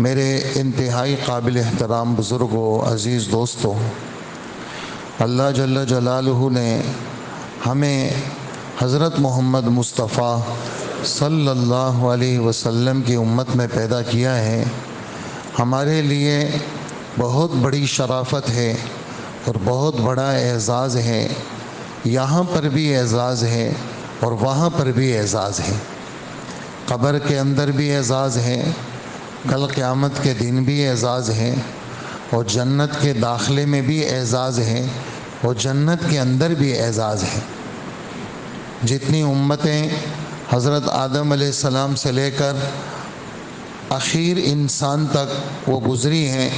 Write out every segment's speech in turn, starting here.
میرے انتہائی قابل احترام بزرگوں، عزیز دوستوں، اللہ جل جلالہ نے ہمیں حضرت محمد مصطفیٰ صلی اللہ علیہ وسلم کی امت میں پیدا کیا ہے۔ ہمارے لیے بہت بڑی شرافت ہے اور بہت بڑا اعزاز ہے۔ یہاں پر بھی اعزاز ہے اور وہاں پر بھی اعزاز ہے۔ قبر کے اندر بھی اعزاز ہے، کل قیامت کے دن بھی اعزاز ہے، اور جنت کے داخلے میں بھی اعزاز ہے، اور جنت کے اندر بھی اعزاز ہے۔ جتنی امتیں حضرت آدم علیہ السلام سے لے کر آخر انسان تک وہ گزری ہیں،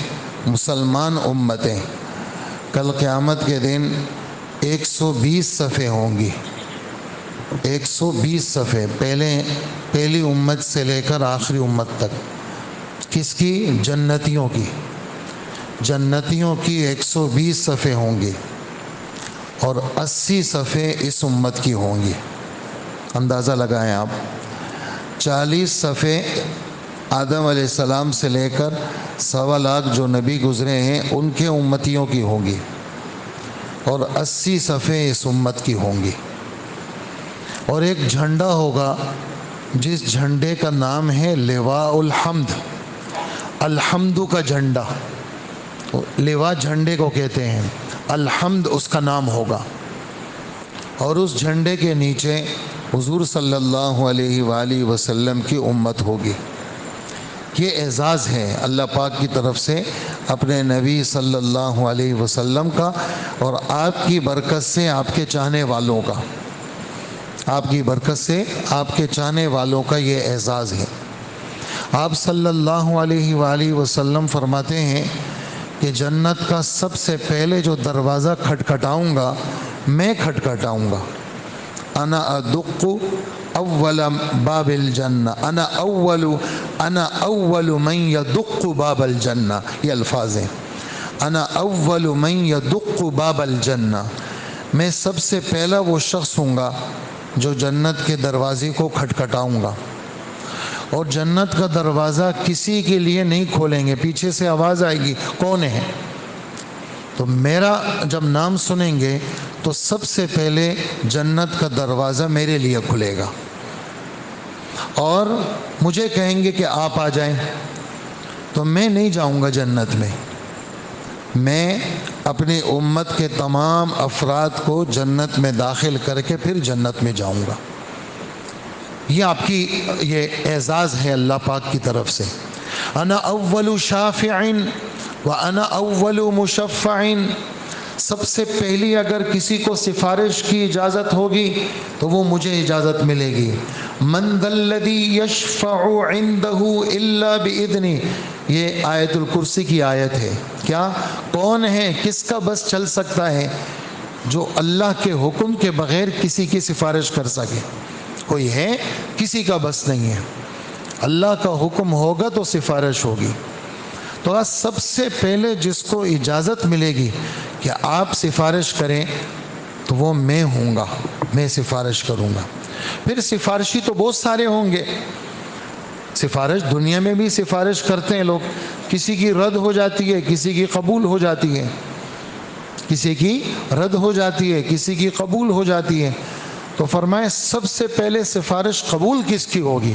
مسلمان امتیں، کل قیامت کے دن 120 صفحے ہوں گی۔ 120 صفحے پہلی امت سے لے کر آخری امت تک۔ کس کی؟ جنتیوں کی۔ جنتیوں کی 120 صفحے ہوں گی اور 80 صفحے اس امت کی ہوں گی۔ اندازہ لگائیں آپ، 40 صفحے آدم علیہ السلام سے لے کر 1.25 لاکھ جو نبی گزرے ہیں ان کے امتیوں کی ہوں گی، اور 80 صفحے اس امت کی ہوں گی۔ اور ایک جھنڈا ہوگا جس جھنڈے کا نام ہے لواء الحمد، الحمد کا جھنڈا۔ لواء جھنڈے کو کہتے ہیں، الحمد اس کا نام ہوگا، اور اس جھنڈے کے نیچے حضور صلی اللہ علیہ وآلہ وسلم کی امت ہوگی۔ یہ اعزاز ہے اللہ پاک کی طرف سے اپنے نبی صلی اللہ علیہ وسلم کا، اور آپ کی برکت سے آپ کے چاہنے والوں کا، آپ کی برکت سے آپ کے چاہنے والوں کا یہ اعزاز ہے۔ آپ صلی اللہ علیہ وآلہ وسلم فرماتے ہیں کہ جنت کا سب سے پہلے جو دروازہ کھٹکھٹاؤں گا میں کھٹکھٹاؤں گا، انا ادق اول باب الجنہ، انا اول من یدق باب الجنہ، یہ الفاظ ہیں، انا اول من یدق باب الجنہ، میں سب سے پہلا وہ شخص ہوں گا جو جنت کے دروازے کو کھٹکھٹاؤں گا، اور جنت کا دروازہ کسی کے لیے نہیں کھولیں گے، پیچھے سے آواز آئے گی کون ہے؟ تو میرا جب نام سنیں گے تو سب سے پہلے جنت کا دروازہ میرے لیے کھلے گا، اور مجھے کہیں گے کہ آپ آ جائیں، تو میں نہیں جاؤں گا جنت میں، میں اپنی امت کے تمام افراد کو جنت میں داخل کر کے پھر جنت میں جاؤں گا۔ یہ آپ کی یہ اعزاز ہے اللہ پاک کی طرف سے۔ انا اول شافع وانا اول مشفع، سب سے پہلی اگر کسی کو سفارش کی اجازت ہوگی تو وہ مجھے اجازت ملے گی۔ من ذا الذی یشفع عنده الا باذنہ، یہ آیت الکرسی کی آیت ہے۔ کیا کون ہے، کس کا بس چل سکتا ہے جو اللہ کے حکم کے بغیر کسی کی سفارش کر سکے؟ کوئی ہے؟ کسی کا بس نہیں ہے، اللہ کا حکم ہوگا تو سفارش ہوگی۔ تو آج سب سے پہلے جس کو اجازت ملے گی کہ آپ سفارش کریں تو وہ میں ہوں گا، میں سفارش کروں گا۔ پھر سفارشی تو بہت سارے ہوں گے، سفارش دنیا میں بھی سفارش کرتے ہیں لوگ، کسی کی رد ہو جاتی ہے، کسی کی قبول ہو جاتی ہے، کسی کی رد ہو جاتی ہے، کسی کی قبول ہو جاتی ہے۔ تو فرمائے سب سے پہلے سفارش قبول کس کی ہوگی؟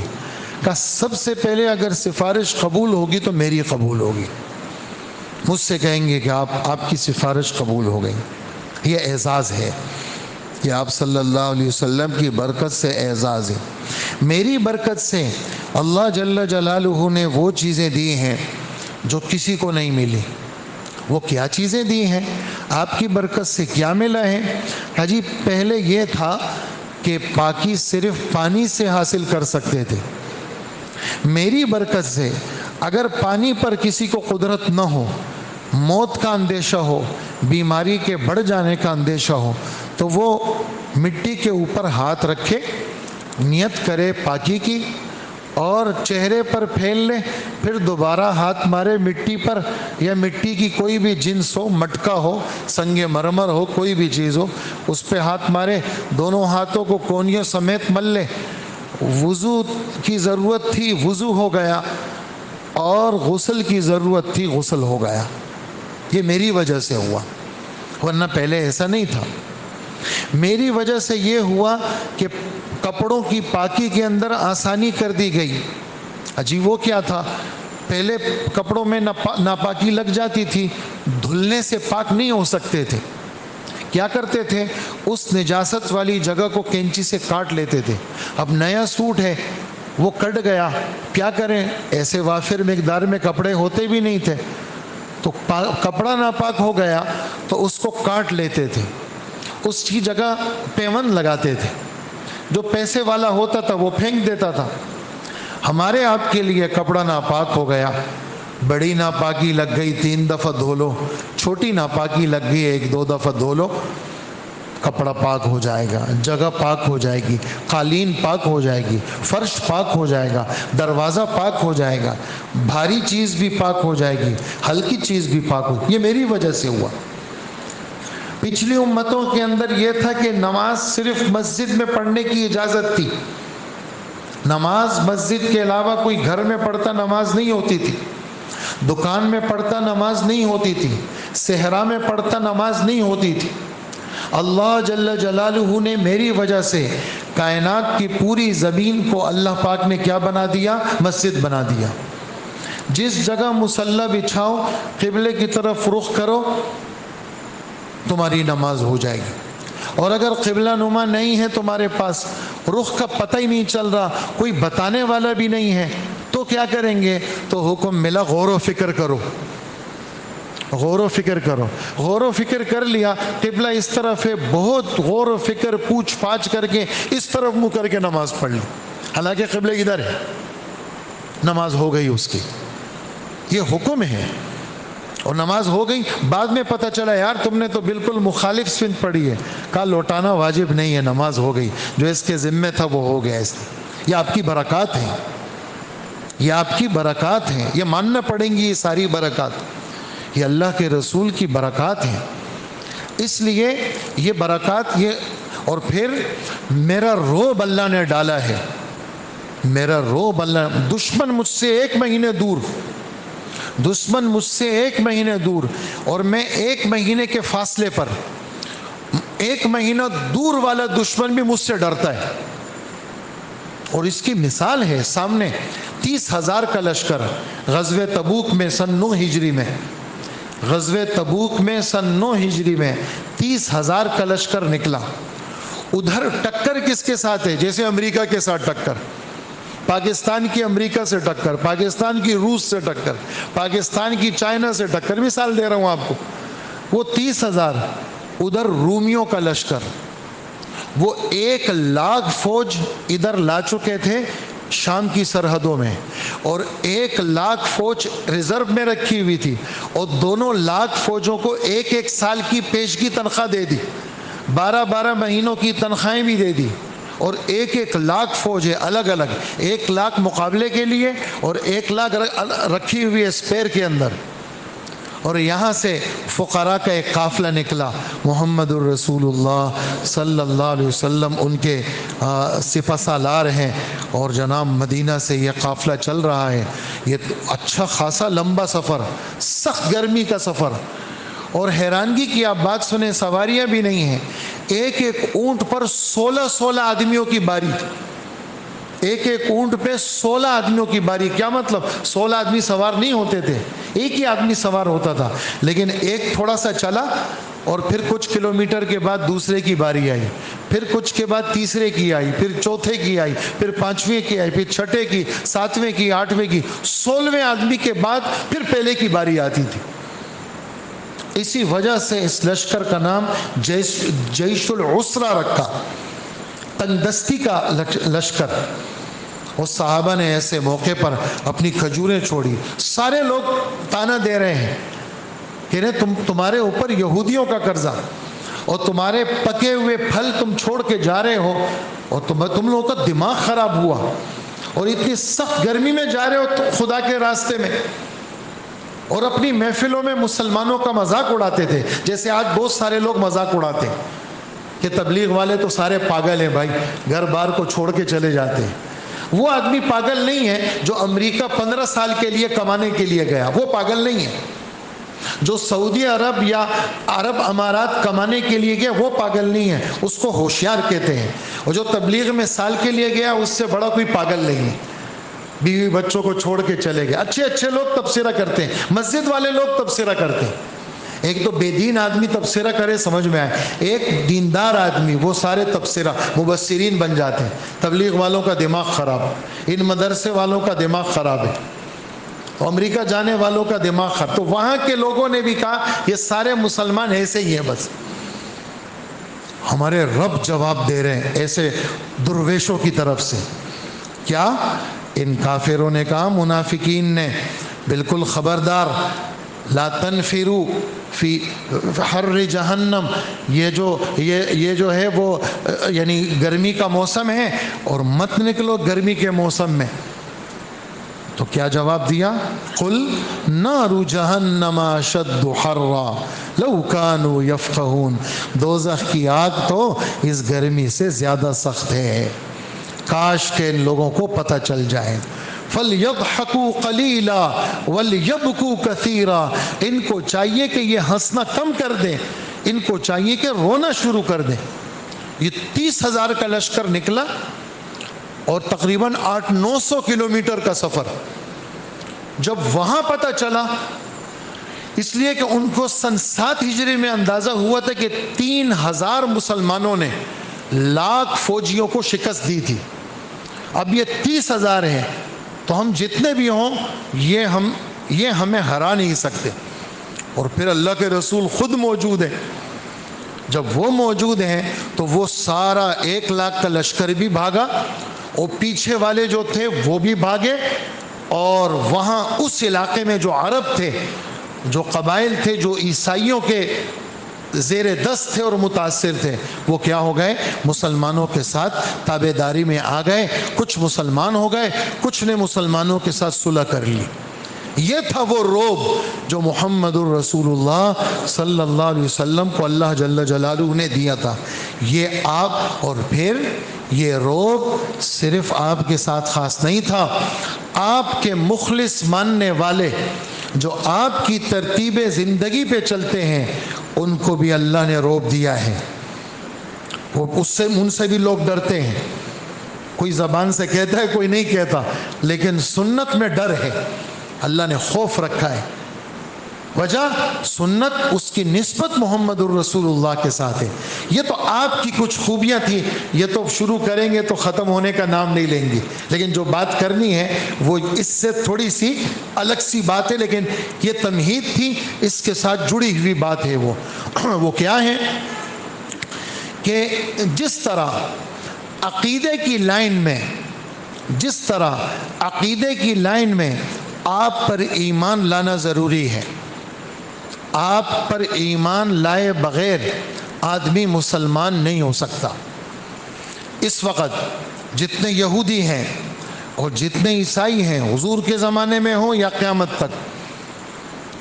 کہ سب سے پہلے اگر سفارش قبول ہوگی تو میری قبول ہوگی، مجھ سے کہیں گے کہ آپ کی سفارش قبول ہو گئی۔ یہ اعزاز ہے، یہ آپ صلی اللہ علیہ وسلم کی برکت سے اعزاز ہے۔ میری برکت سے اللہ جل جلالہ نے وہ چیزیں دی ہیں جو کسی کو نہیں ملی۔ وہ کیا چیزیں دی ہیں؟ آپ کی برکت سے کیا ملا ہے؟ حجی پہلے یہ تھا کہ پاکی صرف پانی سے حاصل کر سکتے تھے، میری برکت سے اگر پانی پر کسی کو قدرت نہ ہو، موت کا اندیشہ ہو، بیماری کے بڑھ جانے کا اندیشہ ہو، تو وہ مٹی کے اوپر ہاتھ رکھے، نیت کرے پاکی کی، اور چہرے پر پھیل لے، پھر دوبارہ ہاتھ مارے مٹی پر، یا مٹی کی کوئی بھی جنس ہو، مٹکا ہو، سنگ مرمر ہو، کوئی بھی چیز ہو، اس پہ ہاتھ مارے، دونوں ہاتھوں کو کونیوں سمیت مل لے۔ وضو کی ضرورت تھی، وضو ہو گیا، اور غسل کی ضرورت تھی، غسل ہو گیا. یہ میری وجہ سے ہوا، ورنہ پہلے ایسا نہیں تھا. میری وجہ سے یہ ہوا کہ کپڑوں کی پاکی کے اندر آسانی کر دی گئی. عجیب وہ کیا تھا، پہلے کپڑوں میں ناپاکی لگ جاتی تھی، دھلنے سے پاک نہیں ہو سکتے تھے. کیا کرتے تھے، اس نجاست والی جگہ کو کینچی سے کاٹ لیتے تھے. اب نیا سوٹ ہے، وہ کٹ گیا، کیا کریں، ایسے وافر مقدار میں کپڑے ہوتے بھی نہیں تھے، تو کپڑا ناپاک ہو گیا تو اس کو کاٹ لیتے تھے، اس کی جگہ پیون لگاتے تھے. جو پیسے والا ہوتا تھا وہ پھینک دیتا تھا. ہمارے آپ کے لیے کپڑا ناپاک ہو گیا، بڑی ناپاکی لگ گئی 3 دفعہ دھو لو، چھوٹی ناپاکی لگ گئی 1-2 دفعہ دھو لو، کپڑا پاک ہو جائے گا، جگہ پاک ہو جائے گی، قالین پاک ہو جائے گی، فرش پاک ہو جائے گا، دروازہ پاک ہو جائے گا، بھاری چیز بھی پاک ہو جائے گی، ہلکی چیز بھی پاک ہو. یہ میری وجہ سے ہوا. پچھلی امتوں کے اندر یہ تھا کہ نماز صرف مسجد میں پڑھنے کی اجازت تھی. نماز مسجد کے علاوہ کوئی گھر میں پڑھتا نماز نہیں ہوتی تھی، دکان میں پڑھتا نماز نہیں ہوتی تھی، صحرا میں پڑھتا نماز نہیں ہوتی تھی. اللہ جل جلالہ نے میری وجہ سے کائنات کی پوری زمین کو اللہ پاک نے کیا بنا دیا، مسجد بنا دیا. جس جگہ مصلی بچھاؤ، قبلے کی طرف رخ کرو، تمہاری نماز ہو جائے گی. اور اگر قبلہ نما نہیں ہے تمہارے پاس، رخ کا پتہ ہی نہیں چل رہا، کوئی بتانے والا بھی نہیں ہے، تو کیا کریں گے، تو حکم ملا غور و فکر کرو. غور و فکر کرو. غور و فکر کر لیا، قبلہ اس طرف ہے، بہت غور و فکر پوچھ پاچھ کر کے اس طرف منہ کر کے نماز پڑھ لی، حالانکہ قبلہ ادھر ہے، نماز ہو گئی اس کی. یہ حکم ہے اور نماز ہو گئی. بعد میں پتہ چلا یار تم نے تو بالکل مخالف سمت پڑھی ہے، کہا لوٹانا واجب نہیں ہے، نماز ہو گئی، جو اس کے ذمہ تھا وہ ہو گیا. یہ آپ کی برکات ہیں، یہ آپ کی برکات ہیں، یہ ماننا پڑیں گی. یہ ساری برکات یہ اللہ کے رسول کی برکات ہیں. اس لیے یہ برکات یہ، اور پھر میرا روب اللہ نے ڈالا ہے، میرا روب اللہ. دشمن مجھ سے 1 مہینے دور، دشمن مجھ سے 1 مہینے دور، اور میں 1 مہینے کے فاصلے پر، 1 مہینہ دور والا دشمن بھی مجھ سے ڈرتا ہے. اور اس کی مثال ہے سامنے. 30,000 کا لشکر غزوہ تبوک میں سن 9 ہجری میں، غزوہ تبوک میں سن 9 ہجری میں 30,000 کا لشکر نکلا. ادھر ٹکر کس کے ساتھ ہے، جیسے امریکہ کے ساتھ ٹکر، پاکستان کی امریکہ سے ٹکر، پاکستان کی روس سے ٹکر، پاکستان کی چائنا سے ٹکر. مثال دے رہا ہوں آپ کو. وہ 30,000، ادھر رومیوں کا لشکر، وہ 1,00,000 فوج ادھر لا چکے تھے شام کی سرحدوں میں، اور 1,00,000 فوج ریزرو میں رکھی ہوئی تھی، اور دونوں لاکھ فوجوں کو 1 سال کی پیشگی تنخواہ دے دی، 12 مہینوں کی تنخواہیں بھی دے دی. اور 1,00,000 فوج ہے الگ الگ، 1,00,000 مقابلے کے لیے اور 1,00,000 رکھی ہوئی ہے اسپیئر کے اندر. اور یہاں سے فقراء کا ایک قافلہ نکلا، محمد الرسول اللہ صلی اللہ علیہ وسلم ان کے سپہ سالار ہیں، اور جناب مدینہ سے یہ قافلہ چل رہا ہے. یہ اچھا خاصا لمبا سفر، سخت گرمی کا سفر. اور حیرانگی کی آپ بات سنیں، سواریاں بھی نہیں ہیں. ایک اونٹ پر 16 آدمیوں کی باری، ایک اونٹ پہ 16 آدمیوں کی باری. کیا مطلب، 16 آدمی سوار نہیں ہوتے تھے، ایک ہی آدمی سوار ہوتا تھا. لیکن ایک تھوڑا سا چلا، اور پھر کچھ کلومیٹر کے بعد دوسرے کی باری آئی، پھر کچھ کے بعد تیسرے کی آئی، پھر چوتھے کی آئی، پھر 5ویں کی آئی، پھر 6ٹھے کی، 7ویں کی، 8ویں کی، 16ویں آدمی کے بعد پھر پہلے کی باری آتی تھی. اسی وجہ سے اس لشکر کا نام جیش العسرہ رکھا، تنگ دستی کا لشکر. اور صحابہ نے ایسے موقع پر اپنی کھجوریں چھوڑی. سارے لوگ تانا دے رہے ہیں کہ تمہارے اوپر یہودیوں کا قرضہ، اور تمہارے پکے ہوئے پھل تم چھوڑ کے جا رہے ہو، اور تم لوگوں کا دماغ خراب ہوا، اور اتنی سخت گرمی میں جا رہے ہو خدا کے راستے میں. اور اپنی محفلوں میں مسلمانوں کا مذاق اڑاتے تھے، جیسے آج بہت سارے لوگ مذاق اڑاتے ہیں کہ تبلیغ والے تو سارے پاگل ہیں بھائی، گھر بار کو چھوڑ کے چلے جاتے ہیں. وہ آدمی پاگل نہیں ہے جو امریکہ 15 سال کے لیے کمانے کے لیے گیا، وہ پاگل نہیں ہے. جو سعودی عرب یا عرب امارات کمانے کے لیے گیا وہ پاگل نہیں ہے، اس کو ہوشیار کہتے ہیں. اور جو تبلیغ میں سال کے لیے گیا اس سے بڑا کوئی پاگل نہیں ہے. بیوی بچوں کو چھوڑ کے چلے گئے. اچھے اچھے لوگ تبصرہ کرتے ہیں، مسجد والے لوگ تبصرہ کرتے ہیں. ایک تو بے دین آدمی تبصرہ کرے سمجھ میں آئے، ایک دیندار آدمی، وہ سارے تبصرہ مبصرین بن جاتے ہیں. تبلیغ والوں کا دماغ خراب، ان مدرسے والوں کا دماغ خراب ہے، امریکہ جانے والوں کا دماغ خراب. تو وہاں کے لوگوں نے بھی کہا یہ سارے مسلمان ایسے ہی ہیں. بس ہمارے رب جواب دے رہے ہیں ایسے درویشوں کی طرف سے. کیا؟ ان کافروں نے کہا، منافقین نے، بالکل خبردار، لا تنفروا فی حر جہنم، یہ جو ہے وہ یعنی گرمی کا موسم ہے اور مت نکلو گرمی کے موسم میں. تو کیا جواب دیا؟ قل نار جہنم اشد حرا لو کانوا یفقہون. دوزخ کی آگ تو اس گرمی سے زیادہ سخت ہے، کاش کہ ان لوگوں کو پتہ چل جائے. فَلْيَضْحَكُوا قَلِيلًا وَلْيَبْكُوا كَثِيرًا. ان کو چاہیے کہ یہ ہنسنا کم کر دیں، ان کو چاہیے کہ رونا شروع کر دیں. یہ 30,000 کا لشکر نکلا اور تقریباً 800-900 کلومیٹر کا سفر. جب وہاں پتہ چلا، اس لیے کہ ان کو سن 7 ہجری میں اندازہ ہوا تھا کہ 3,000 مسلمانوں نے لاکھ فوجیوں کو شکست دی تھی. اب یہ 30,000 ہیں تو ہم جتنے بھی ہوں یہ ہمیں ہرا نہیں سکتے. اور پھر اللہ کے رسول خود موجود ہیں. جب وہ موجود ہیں تو وہ سارا 1 لاکھ کا لشکر بھی بھاگا اور پیچھے والے جو تھے وہ بھی بھاگے. اور وہاں اس علاقے میں جو عرب تھے، جو قبائل تھے جو عیسائیوں کے زیر دست تھے اور متاثر تھے، وہ کیا ہو گئے؟ مسلمانوں کے ساتھ تابع داری میں آ گئے. کچھ مسلمان ہو گئے، کچھ نے مسلمانوں کے ساتھ صلح کر لی. یہ تھا وہ روب جو محمد الرسول اللہ صلی اللہ علیہ وسلم کو اللہ جل جلالہ نے دیا تھا. یہ آپ، اور پھر یہ روب صرف آپ کے ساتھ خاص نہیں تھا، آپ کے مخلص ماننے والے جو آپ کی ترتیب زندگی پہ چلتے ہیں ان کو بھی اللہ نے روب دیا ہے. وہ ان سے بھی لوگ ڈرتے ہیں. کوئی زبان سے کہتا ہے، کوئی نہیں کہتا، لیکن سنت میں ڈر ہے، اللہ نے خوف رکھا ہے. وجہ سنت، اس کی نسبت محمد الرسول اللہ کے ساتھ ہے. یہ تو آپ کی کچھ خوبیاں تھیں، یہ تو شروع کریں گے تو ختم ہونے کا نام نہیں لیں گے. لیکن جو بات کرنی ہے وہ اس سے تھوڑی سی الگ سی بات ہے، لیکن یہ تمہید تھی، اس کے ساتھ جڑی ہوئی بات ہے. وہ کیا ہے کہ جس طرح عقیدے کی لائن میں آپ پر ایمان لانا ضروری ہے. آپ پر ایمان لائے بغیر آدمی مسلمان نہیں ہو سکتا. اس وقت جتنے یہودی ہیں اور جتنے عیسائی ہیں، حضور کے زمانے میں ہوں یا قیامت تک،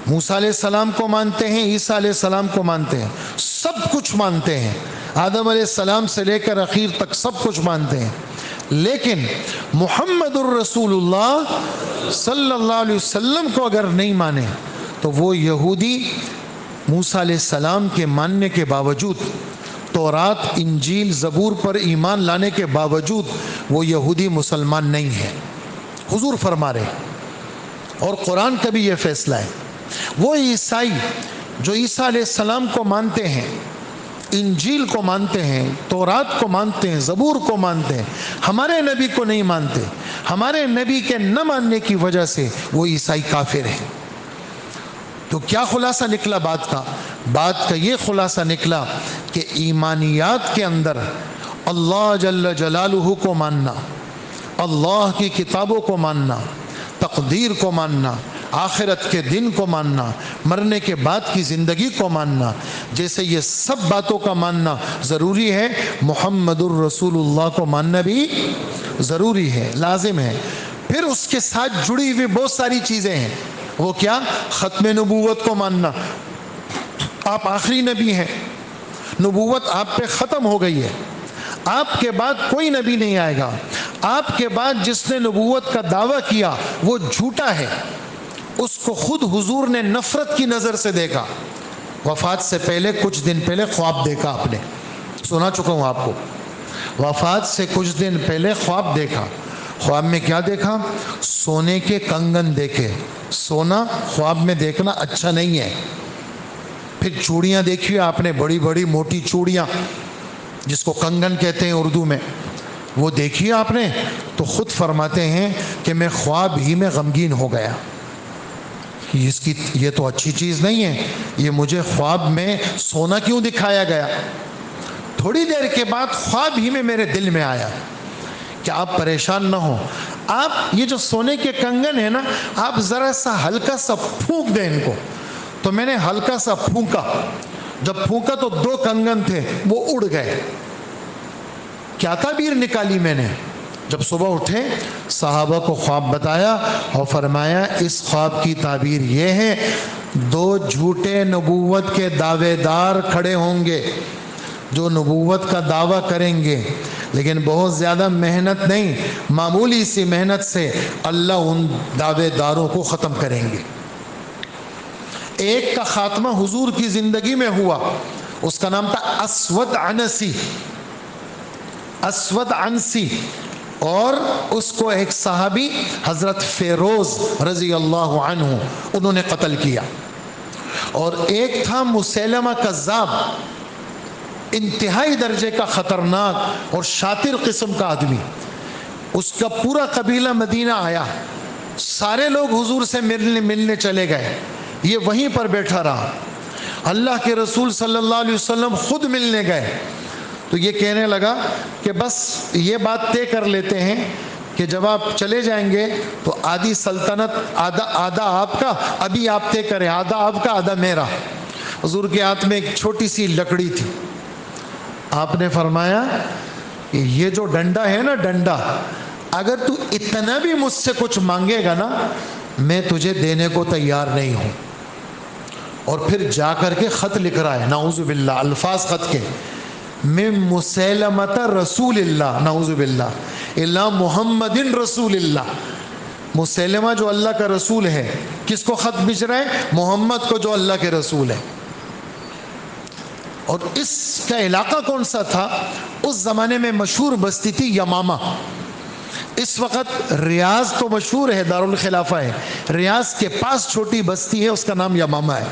موسیٰ علیہ السلام کو مانتے ہیں، عیسیٰ علیہ السلام کو مانتے ہیں، سب کچھ مانتے ہیں، آدم علیہ السلام سے لے کر اخیر تک سب کچھ مانتے ہیں. لیکن محمد الرسول اللہ صلی اللہ علیہ وسلم کو اگر نہیں مانے تو وہ یہودی موسیٰ علیہ السلام کے ماننے کے باوجود، تورات، انجیل، زبور پر ایمان لانے کے باوجود وہ یہودی مسلمان نہیں ہے. حضور فرما رہے، اور قرآن کا بھی یہ فیصلہ ہے. وہ عیسائی جو عیسیٰ علیہ السلام کو مانتے ہیں، انجیل کو مانتے ہیں، تورات کو مانتے ہیں، زبور کو مانتے ہیں، ہمارے نبی کو نہیں مانتے، ہمارے نبی کے نہ ماننے کی وجہ سے وہ عیسائی کافر ہیں. تو کیا خلاصہ نکلا بات کا یہ خلاصہ نکلا کہ ایمانیات کے اندر اللہ جل جلالہ کو ماننا، اللہ کی کتابوں کو ماننا، تقدیر کو ماننا، آخرت کے دن کو ماننا، مرنے کے بعد کی زندگی کو ماننا، جیسے یہ سب باتوں کا ماننا ضروری ہے، محمد الرسول اللہ کو ماننا بھی ضروری ہے، لازم ہے. پھر اس کے ساتھ جڑی ہوئی بہت ساری چیزیں ہیں. وہ کیا؟ ختم نبوت کو ماننا. آپ آخری نبی ہیں، نبوت آپ پہ ختم ہو گئی ہے، آپ کے بعد کوئی نبی نہیں آئے گا. آپ کے بعد جس نے نبوت کا دعویٰ کیا وہ جھوٹا ہے، اس کو خود حضور نے نفرت کی نظر سے دیکھا۔ وفات سے پہلے کچھ دن پہلے خواب دیکھا، آپ نے سنا چکا ہوں آپ کو، وفات سے کچھ دن پہلے خواب دیکھا۔ خواب میں کیا دیکھا؟ سونے کے کنگن دیکھے۔ سونا خواب میں دیکھنا اچھا نہیں ہے۔ پھر چوڑیاں دیکھی آپ نے، بڑی بڑی موٹی چوڑیاں جس کو کنگن کہتے ہیں اردو میں، وہ دیکھی آپ نے تو خود فرماتے ہیں کہ میں خواب ہی میں غمگین ہو گیا، یہ تو اچھی چیز نہیں ہے، یہ مجھے خواب میں سونا کیوں دکھایا گیا؟ تھوڑی دیر کے بعد خواب ہی میں میرے دل میں آیا کہ آپ پریشان نہ ہو، آپ یہ جو سونے کے کنگن ہیں نا، آپ ذرا سا ہلکا سا پھونک دیں ان کو۔ تو میں نے ہلکا سا پھونکا، جب پھونکا تو 2 کنگن تھے وہ اڑ گئے۔ کیا تعبیر نکالی میں نے؟ جب صبح اٹھے صحابہ کو خواب بتایا اور فرمایا اس خواب کی تعبیر یہ ہے، 2 جھوٹے نبوت کے دعوے دار کھڑے ہوں گے جو نبوت کا دعویٰ کریں گے، لیکن بہت زیادہ محنت نہیں، معمولی سی محنت سے اللہ ان دعوے داروں کو ختم کریں گے۔ ایک کا خاتمہ حضور کی زندگی میں ہوا، اس کا نام تھا اسود عنسی، اسود عنسی، اور اس کو ایک صحابی حضرت فیروز رضی اللہ عنہ انہوں نے قتل کیا۔ اور ایک تھا مسیلمہ کذاب، انتہائی درجے کا خطرناک اور شاطر قسم کا آدمی، اس کا پورا قبیلہ مدینہ آیا، سارے لوگ حضور سے ملنے چلے گئے، یہ وہیں پر بیٹھا رہا۔ اللہ کے رسول صلی اللہ علیہ وسلم خود ملنے گئے تو یہ کہنے لگا کہ بس یہ بات طے کر لیتے ہیں کہ جب آپ چلے جائیں گے تو آدھی سلطنت آدھا آپ کا، ابھی آپ طے کریں، آدھا آپ کا آدھا میرا۔ حضور کے ہاتھ میں ایک چھوٹی سی لکڑی تھی، آپ نے فرمایا یہ جو ڈنڈا ہے نا، ڈنڈا اگر تو اتنا بھی مجھ سے کچھ مانگے گا نا، میں تجھے دینے کو تیار نہیں ہوں۔ اور پھر جا کر کے خط لکھ رہا ہے، نعوذ باللہ، الفاظ خط کے، من مسیلمۃ رسول اللہ، نعوذ باللہ، الا محمد رسول اللہ۔ مسیلمہ جو اللہ کا رسول ہے، کس کو خط بھیج رہا ہے؟ محمد کو جو اللہ کے رسول ہے۔ اور اس کا علاقہ کون سا تھا؟ اس زمانے میں مشہور بستی تھی یمامہ۔ اس وقت ریاض تو مشہور ہے، دارالخلافہ ہے، ریاض کے پاس چھوٹی بستی ہے، اس کا نام یمامہ ہے۔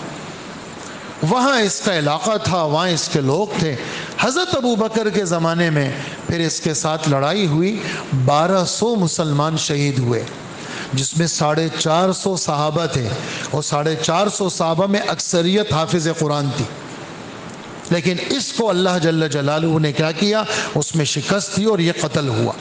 وہاں اس کا علاقہ تھا، وہاں اس کے لوگ تھے۔ حضرت ابو بکر کے زمانے میں پھر اس کے ساتھ لڑائی ہوئی، 1200 مسلمان شہید ہوئے، جس میں 450 صحابہ تھے، اور 450 صحابہ میں اکثریت حافظ قرآن تھی۔ لیکن اس کو اللہ جل جلالہ نے کیا کیا؟ اس میں شکست دی اور یہ قتل ہوا۔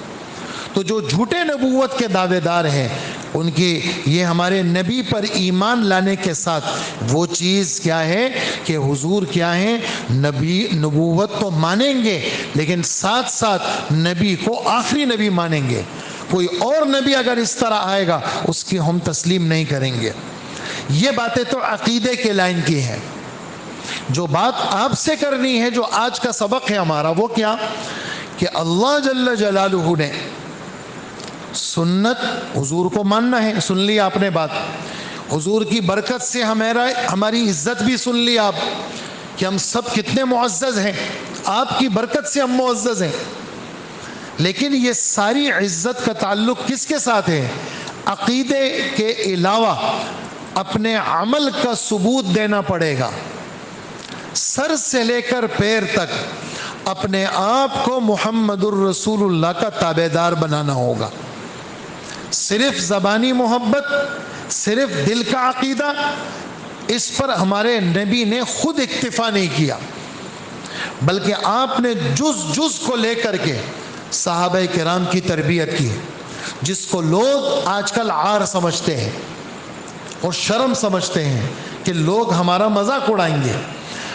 تو جو جھوٹے نبوت کے دعوے دار ہیں، ان کی یہ ہمارے نبی پر ایمان لانے کے ساتھ وہ چیز کیا ہے کہ حضور کیا ہیں، نبی نبوت تو مانیں گے، لیکن ساتھ ساتھ نبی کو آخری نبی مانیں گے۔ کوئی اور نبی اگر اس طرح آئے گا اس کی ہم تسلیم نہیں کریں گے۔ یہ باتیں تو عقیدے کے لائن کی ہیں۔ جو بات آپ سے کرنی ہے، جو آج کا سبق ہے ہمارا، وہ کیا کہ اللہ جل جلالہ نے سنت، حضور کو ماننا ہے، سن لی آپ نے بات، حضور کی برکت سے ہماری عزت بھی سن لی آپ کہ ہم سب کتنے معزز ہیں، آپ کی برکت سے ہم معزز ہیں۔ لیکن یہ ساری عزت کا تعلق کس کے ساتھ ہے؟ عقیدے کے علاوہ اپنے عمل کا ثبوت دینا پڑے گا۔ سر سے لے کر پیر تک اپنے آپ کو محمد الرسول اللہ کا تابع دار بنانا ہوگا۔ صرف زبانی محبت، صرف دل کا عقیدہ، اس پر ہمارے نبی نے خود اکتفا نہیں کیا، بلکہ آپ نے جز کو لے کر کے صحابہ کرام کی تربیت کی، جس کو لوگ آج کل عار سمجھتے ہیں اور شرم سمجھتے ہیں کہ لوگ ہمارا مذاق اڑائیں گے۔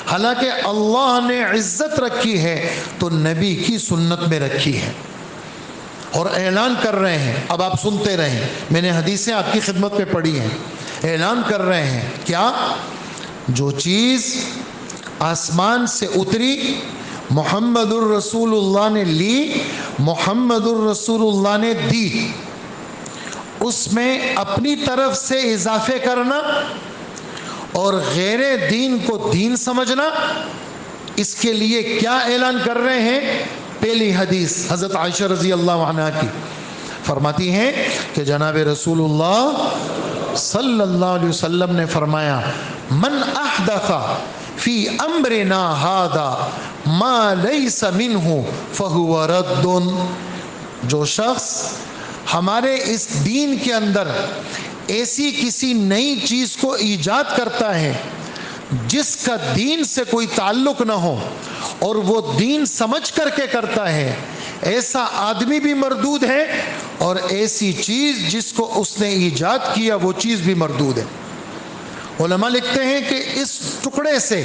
حالانکہ اللہ نے عزت رکھی ہے تو نبی کی سنت میں رکھی ہے، اور اعلان کر رہے ہیں، اب آپ سنتے رہیں، میں نے حدیثیں آپ کی خدمت میں پڑھی ہیں، اعلان کر رہے ہیں کیا؟ جو چیز آسمان سے اتری محمد الرسول اللہ نے لی محمد الرسول اللہ نے دی اس میں اپنی طرف سے اضافے کرنا اور غیر دین کو دین سمجھنا، اس کے لیے کیا اعلان کر رہے ہیں؟ پہلی حدیث حضرت عائشہ رضی اللہ عنہا کی فرماتی ہیں کہ جناب رسول اللہ صلی اللہ علیہ وسلم نے فرمایا من احدث فی امرنا ھذا ما لیس منہ فہو رد، جو شخص ہمارے اس دین کے اندر ایسی کسی نئی چیز کو ایجاد کرتا ہے جس کا دین سے کوئی تعلق نہ ہو اور وہ دین سمجھ کر کے کرتا ہے، ایسا آدمی بھی مردود ہے اور ایسی چیز جس کو اس نے ایجاد کیا وہ چیز بھی مردود ہے۔ علماء لکھتے ہیں کہ اس ٹکڑے سے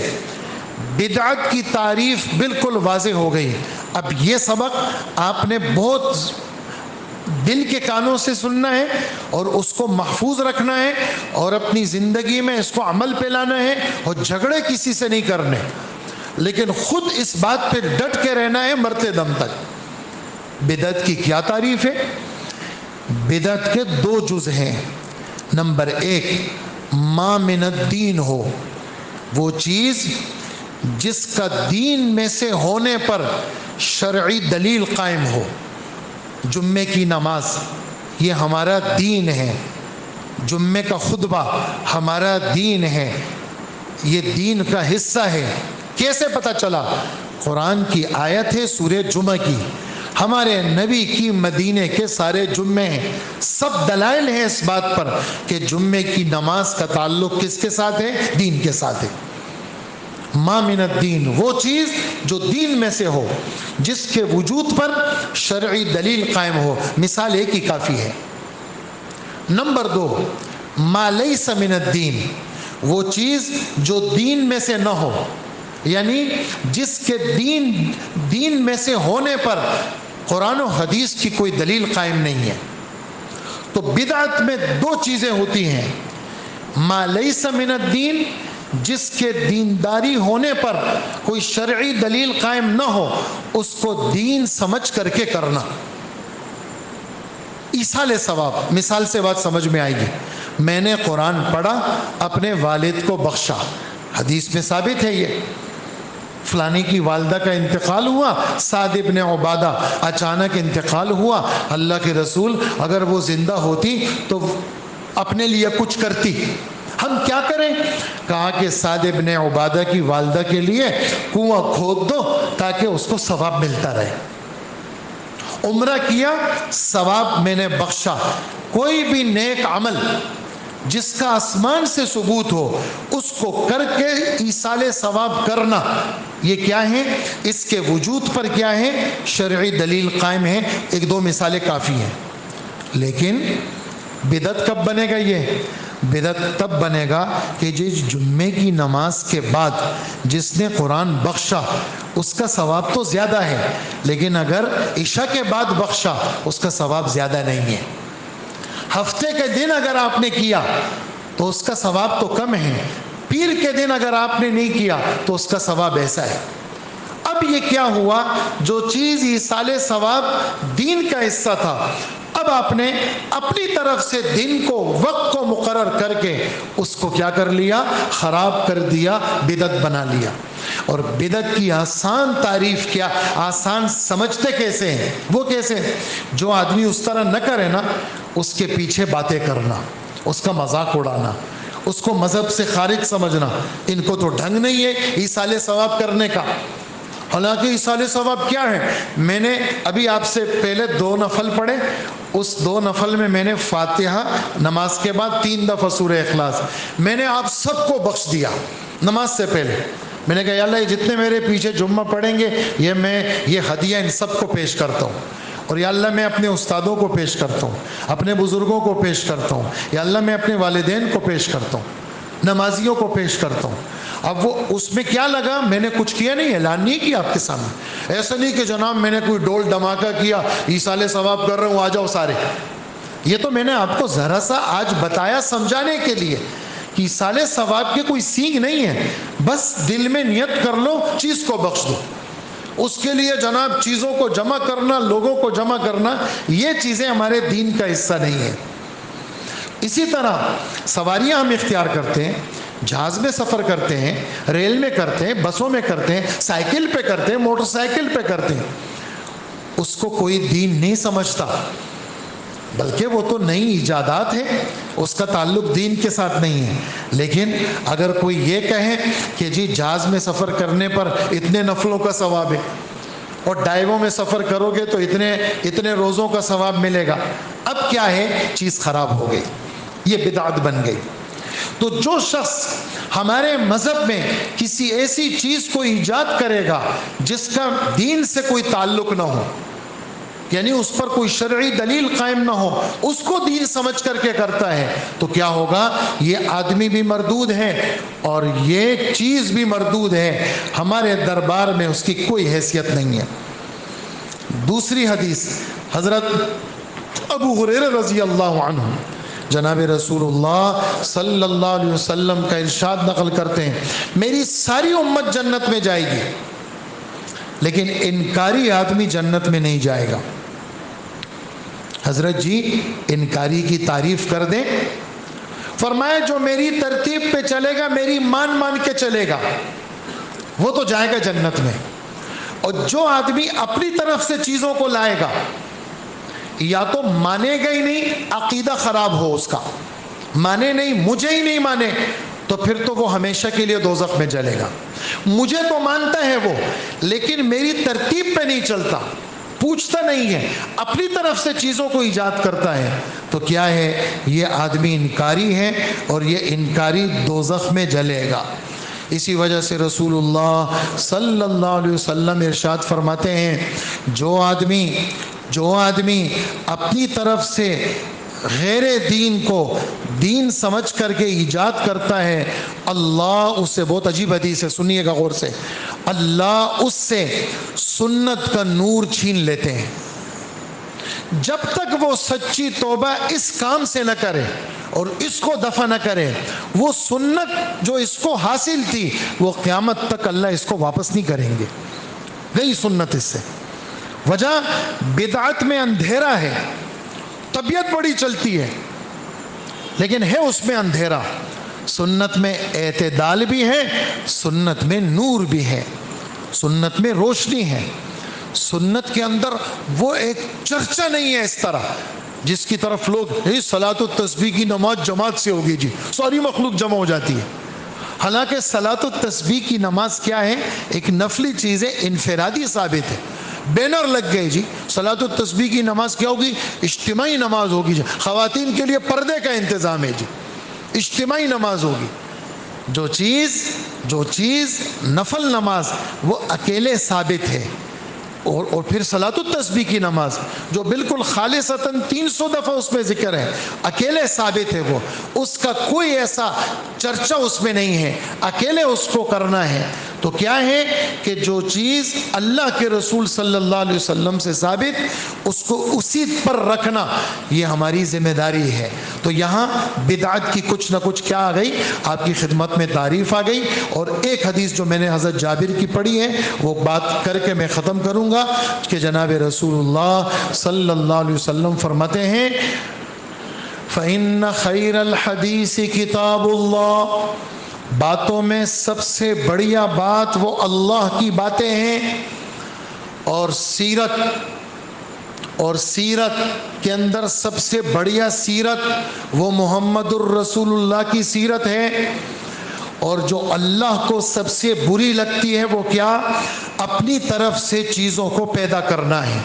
بدعت کی تعریف بالکل واضح ہو گئی۔ اب یہ سبق آپ نے بہت دل کے کانوں سے سننا ہے اور اس کو محفوظ رکھنا ہے اور اپنی زندگی میں اس کو عمل پہ لانا ہے، اور جھگڑے کسی سے نہیں کرنے، لیکن خود اس بات پہ ڈٹ کے رہنا ہے مرتے دم تک۔ بدعت کی کیا تعریف ہے؟ بدعت کے دو جز ہیں۔ نمبر ایک، ما من الدین ہو، وہ چیز جس کا دین میں سے ہونے پر شرعی دلیل قائم ہو۔ جمعے کی نماز یہ ہمارا دین ہے، جمعے کا خطبہ ہمارا دین ہے، یہ دین کا حصہ ہے۔ کیسے پتہ چلا؟ قرآن کی آیت ہے سورہ جمعہ کی، ہمارے نبی کی مدینے کے سارے جمعے ہیں، سب دلائل ہیں اس بات پر کہ جمعے کی نماز کا تعلق کس کے ساتھ ہے؟ دین کے ساتھ ہے۔ ما من الدین، وہ چیز جو دین میں سے ہو، جس کے وجود پر شرعی دلیل قائم ہو۔ مثال ایک ہی کافی ہے۔ نمبر دو، ما لیس من الدین، وہ چیز جو دین میں سے نہ ہو، یعنی جس کے دین میں سے ہونے پر قرآن و حدیث کی کوئی دلیل قائم نہیں ہے۔ تو بدعت میں دو چیزیں ہوتی ہیں، ما لیس من الدین، جس کے دینداری ہونے پر کوئی شرعی دلیل قائم نہ ہو، اس کو دین سمجھ کر کے کرنا۔ ایصال ثواب، مثال سے بات سمجھ میں آئے گی۔ میں نے قرآن پڑھا، اپنے والد کو بخشا، حدیث میں ثابت ہے یہ، فلانی کی والدہ کا انتقال ہوا، سعد ابن عبادہ اچانک انتقال ہوا، اللہ کے رسول اگر وہ زندہ ہوتی تو اپنے لیے کچھ کرتی، ہم کیا کریں؟ کہا کہ سعد ابن عبادہ کی والدہ کے لیے کنواں کھود دو تاکہ اس کو ثواب ملتا رہے۔ عمرہ کیا، ثواب میں نے بخشا۔ کوئی بھی نیک عمل جس کا آسمان سے ثبوت ہو اس کو کر کے ایصال ثواب کرنا، یہ کیا ہے؟ اس کے وجود پر کیا ہے؟ شرعی دلیل قائم ہے۔ ایک دو مثالیں کافی ہیں۔ لیکن بدعت کب بنے گا؟ یہ بدعت تب بنے گا کہ جس جمعے کی نماز کے بعد جس نے قرآن بخشا اس کا ثواب تو زیادہ ہے، لیکن اگر عشاء کے بعد بخشا اس کا ثواب زیادہ نہیں ہے۔ ہفتے کے دن اگر آپ نے کیا تو اس کا ثواب تو کم ہے، پیر کے دن اگر آپ نے نہیں کیا تو اس کا ثواب ایسا ہے۔ اب یہ کیا ہوا؟ جو چیز ایصال ثواب دین کا حصہ تھا، اب آپ نے اپنی طرف سے دن کو، وقت کو مقرر کر کے اس کو کیا کر لیا؟ خراب کر دیا، بدعت بنا لیا۔ اور بدعت کی آسان تعریف کیا، آسان سمجھتے کیسے ہیں؟ وہ کیسے؟ جو آدمی اس طرح نہ کرے نا، اس کے پیچھے باتیں کرنا، اس کا مذاق اڑانا، اس کو مذہب سے خارج سمجھنا، ان کو تو ڈھنگ نہیں ہے ایصال ثواب کرنے کا۔ حالانکہ ایصال ثواب کیا ہے؟ میں نے ابھی آپ سے پہلے 2 نفل پڑھے، اس 2 نفل میں میں نے فاتحہ نماز کے بعد 3 دفعہ سورہ اخلاص، میں نے آپ سب کو بخش دیا نماز سے پہلے۔ میں نے کہا یا اللہ یہ جتنے میرے پیچھے جمعہ پڑھیں گے یہ ہدیہ ان سب کو پیش کرتا ہوں، اور یا اللہ میں اپنے استادوں کو پیش کرتا ہوں، اپنے بزرگوں کو پیش کرتا ہوں، یا اللہ میں اپنے والدین کو پیش کرتا ہوں، نمازیوں کو پیش کرتا ہوں۔ اب وہ اس میں کیا لگا؟ میں نے کچھ کیا نہیں، اعلان نہیں کیا آپ کے سامنے، ایسا نہیں کہ جناب میں نے کوئی ڈول دھماکہ کیا، ایصال ثواب کر رہا ہوں آ جاؤ سارے۔ یہ تو میں نے آپ کو ذرا سا آج بتایا سمجھانے کے لیے کہ ایصال ثواب کے کوئی سینگ نہیں ہے، بس دل میں نیت کر لو، چیز کو بخش دو۔ اس کے لیے جناب چیزوں کو جمع کرنا، لوگوں کو جمع کرنا، یہ چیزیں ہمارے دین کا حصہ نہیں ہے۔ اسی طرح سواریاں ہم اختیار کرتے ہیں، جہاز میں سفر کرتے ہیں، ریل میں کرتے ہیں، بسوں میں کرتے ہیں، سائیکل پہ کرتے ہیں، موٹر سائیکل پہ کرتے ہیں، اس کو کوئی دین نہیں سمجھتا، بلکہ وہ تو نئی ایجادات ہیں، اس کا تعلق دین کے ساتھ نہیں ہے۔ لیکن اگر کوئی یہ کہے کہ جی جہاز میں سفر کرنے پر اتنے نفلوں کا ثواب ہے، اور ڈائیووں میں سفر کرو گے تو اتنے روزوں کا ثواب ملے گا، اب کیا ہے، چیز خراب ہو گئی، یہ بدعت بن گئی۔ تو جو شخص ہمارے مذہب میں کسی ایسی چیز کو ایجاد کرے گا جس کا دین سے کوئی تعلق نہ ہو، یعنی اس پر کوئی شرعی دلیل قائم نہ ہو، اس کو دین سمجھ کر کے کرتا ہے، تو کیا ہوگا، یہ آدمی بھی مردود ہے اور یہ چیز بھی مردود ہے، ہمارے دربار میں اس کی کوئی حیثیت نہیں ہے۔ دوسری حدیث حضرت ابو ہریرہ رضی اللہ عنہ جناب رسول اللہ صلی اللہ علیہ وسلم کا ارشاد نقل کرتے ہیں، میری ساری امت جنت میں جائے گی لیکن انکاری آدمی جنت میں نہیں جائے گا۔ حضرت جی انکاری کی تعریف کر دیں؟ فرمایا جو میری ترتیب پہ چلے گا، میری مان کے چلے گا، وہ تو جائے گا جنت میں، اور جو آدمی اپنی طرف سے چیزوں کو لائے گا، یا تو مانے گا ہی نہیں، عقیدہ خراب ہو اس کا، مانے نہیں، مجھے ہی نہیں مانے، تو پھر تو وہ ہمیشہ کے لیے دوزخ میں جلے گا۔ مجھے تو مانتا ہے وہ، لیکن میری ترتیب پہ نہیں چلتا، پوچھتا نہیں ہے، اپنی طرف سے چیزوں کو ایجاد کرتا ہے، تو کیا ہے، یہ آدمی انکاری ہے اور یہ انکاری دوزخ میں جلے گا۔ اسی وجہ سے رسول اللہ صلی اللہ علیہ وسلم ارشاد فرماتے ہیں، جو آدمی اپنی طرف سے غیر دین کو دین سمجھ کر کے ایجاد کرتا ہے، اللہ اس سے، بہت عجیب حدیث ہے، سنیے گا غور سے، اللہ اس سے سنت کا نور چھین لیتے ہیں۔ جب تک وہ سچی توبہ اس کام سے نہ کرے اور اس کو دفع نہ کرے، وہ سنت جو اس کو حاصل تھی وہ قیامت تک اللہ اس کو واپس نہیں کریں گے، گئی سنت اس سے۔ وجہ بدعت میں اندھیرا ہے، طبیعت بڑی چلتی ہے لیکن ہے اس میں اندھیرا، سنت میں اعتدال بھی ہے، سنت میں نور بھی ہے، سنت میں روشنی ہے، سنت کے اندر وہ ایک چرچا نہیں ہے اس طرح جس کی طرف لوگ صلاۃ التسبیح کی نماز جماعت سے ہوگی جی، ساری مخلوق جمع ہو جاتی ہے۔ حالانکہ صلاۃ التسبیح کی نماز کیا ہے، ایک نفلی چیز ہے، انفرادی ثابت ہے۔ بینر لگ گئے جی، صلاۃ التسبیح کی نماز کیا ہوگی، اجتماعی نماز ہوگی جی، خواتین کے لیے پردے کا انتظام ہے جی، اجتماعی نماز ہوگی۔ جو چیز نفل نماز وہ اکیلے ثابت ہے، اور پھر صلاۃ التسبیح کی نماز جو بالکل خالصتاً 300 دفعہ اس میں ذکر ہے، اکیلے ثابت ہے، وہ اس کا کوئی ایسا چرچا اس میں نہیں ہے، اکیلے اس کو کرنا ہے۔ تو کیا ہے کہ جو چیز اللہ کے رسول صلی اللہ علیہ وسلم سے ثابت، اس کو اسی پر رکھنا یہ ہماری ذمہ داری ہے۔ تو یہاں بدعت کی کچھ نہ کچھ کیا آ گئی، آپ کی خدمت میں تعریف آ گئی۔ اور ایک حدیث جو میں نے حضرت جابر کی پڑھی ہے وہ بات کر کے میں ختم کروں گا کہ جناب رسول اللہ صلی اللہ علیہ وسلم فرماتے ہیں، فَإِنَّ خَيْرَ الْحَدِيثِ کتاب اللہ، باتوں میں سب سے بڑھیا بات وہ اللہ کی باتیں ہیں، اور سیرت کے اندر سب سے بڑھیا سیرت وہ محمد الرسول اللہ کی سیرت ہے۔ اور جو اللہ کو سب سے بری لگتی ہے وہ کیا، اپنی طرف سے چیزوں کو پیدا کرنا ہے،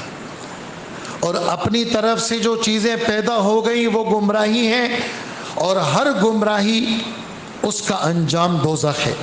اور اپنی طرف سے جو چیزیں پیدا ہو گئی وہ گمراہی ہیں، اور ہر گمراہی اس کا انجام دوزخ ہے۔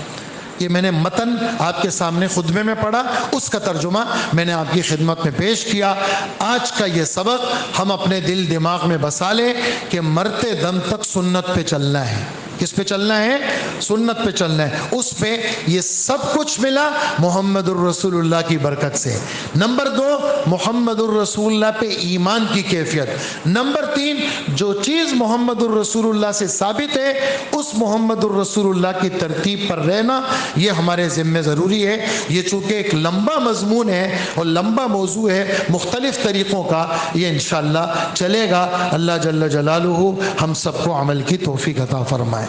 یہ میں نے متن آپ کے سامنے خطبے میں پڑھا، اس کا ترجمہ میں نے آپ کی خدمت میں پیش کیا۔ آج کا یہ سبق ہم اپنے دل دماغ میں بسا لیں کہ مرتے دم تک سنت پہ چلنا ہے۔ کس پہ چلنا ہے؟ سنت پہ چلنا ہے، اس پہ یہ سب کچھ ملا محمد الرسول اللہ کی برکت سے۔ نمبر 2 محمد الرسول اللہ پہ ایمان کی کیفیت۔ نمبر 3 جو چیز محمد الرسول اللہ سے ثابت ہے اس محمد الرسول اللہ کی ترتیب پر رہنا یہ ہمارے ذمہ ضروری ہے۔ یہ چونکہ ایک لمبا مضمون ہے اور لمبا موضوع ہے مختلف طریقوں کا، یہ انشاءاللہ چلے گا۔ اللہ جل جلالہ ہم سب کو عمل کی توفیق عطا فرمائے۔